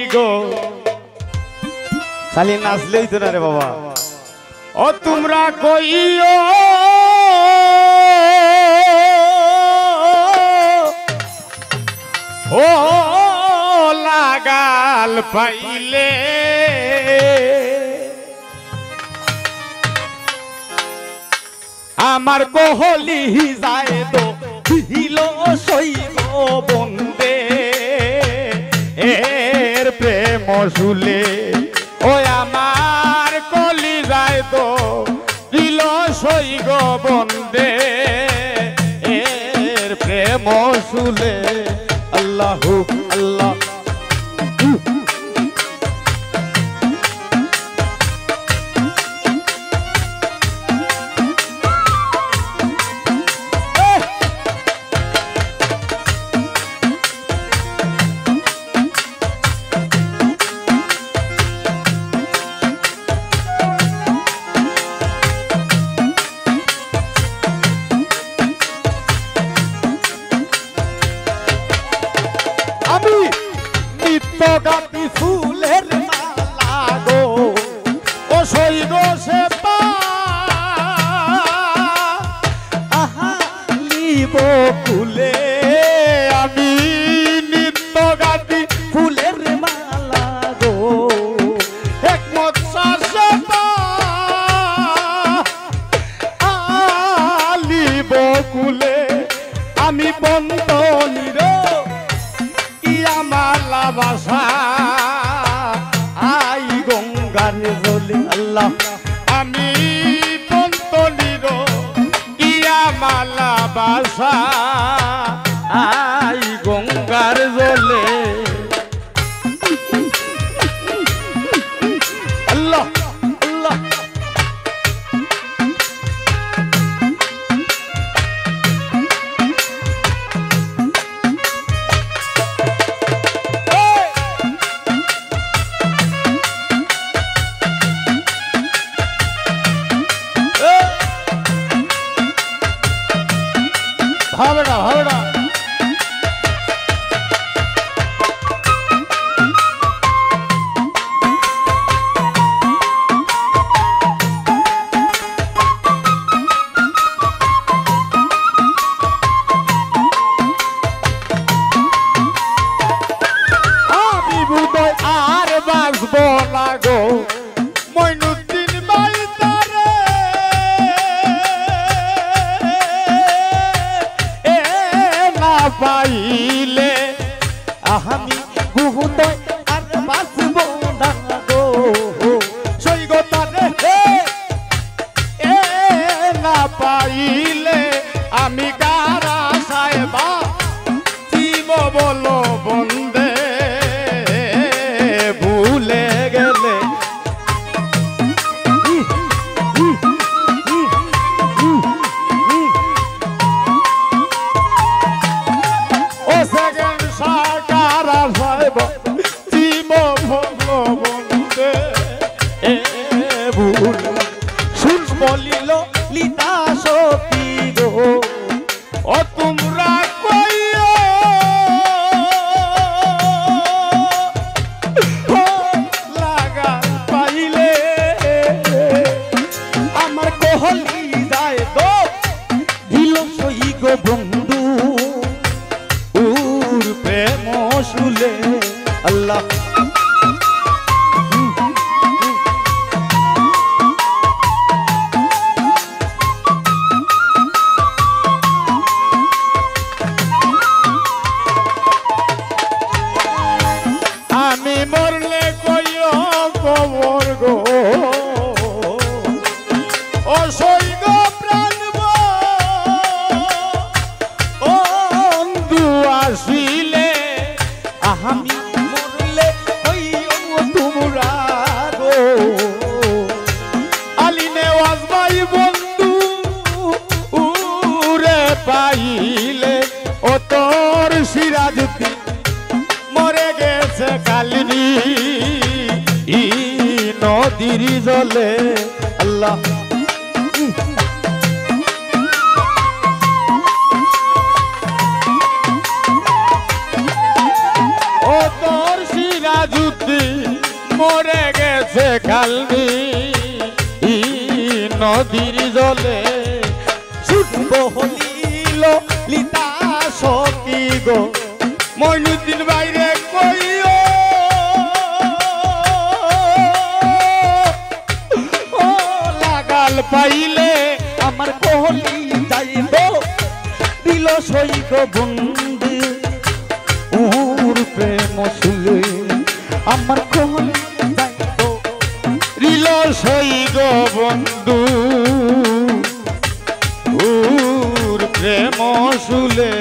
গো খালি নাচলেই তো না রে বাবা ও তোমরা কইও ও লাগাল পাইলে আমার কোহলি যায় তো দিল সইব বন্দে এর প্রেম শুলে ওই আমার কলি যায় তো দিল সইব বন্দে এর প্রেম শুলে আল্লাহু আল্লাহ গাতি ফুলের মালা গো ও সইগ সে লিব ফুলে আমি নিত্য গাতি ফুলের মালা গো একমত সে লিব কুলে আমি বন্ধ নির মালা বাসা আই গঙ্গার জলে আল্লাহ আমি পন্তলির ইয়া মালা বাসা আই গঙ্গার জলে আল্লাহ আল্লাহ হবে না আমি বুঝই আর বাঁচব না গো মইনুদ্দিন বাইতারে পাইলে আমি বুঝই আর বাঁচব না গো সৈগতারে না পাইলে আমি কারা সাহেবা জীব বলো বন্দে ভুলে গেলে ও সেকেন্ড সাকারা সাহেব জীব বলো বন্দে ভুল শুন বলিল লিতা সতী গো ও তোমরা কইও লাগা পাইলে আমার কোহলি যায় তো দিল সই গো বন্ধু উর প্রেম শুলে আল্লাহ আমি মরলে কইও কবর গো ও সইগ প্রাণব ও বন্ধু আসিলে আমি মরলে কইও তোমরা গো আলিনে ওয়াজবাই বন্ধু উরে পাইলে ও তোর সিরাজুদ্দিন মরে গেছে কালিনী নদীর জলে আল্লাহ ও তোর সিরাজ যুদ্ধে মরে গেছে কালবি নদীর জলে ছুটব হলিল লিতা সখী গো মইনুদ্দিন বাইরে কইও ও লাগাল পাইলে আমার কোহলি যাইব দিল সই গো বন্ধু ওর প্রেম শুলে আমার কোহলি যাইব রিল সই গো বন্ধু ওর প্রেম শুলে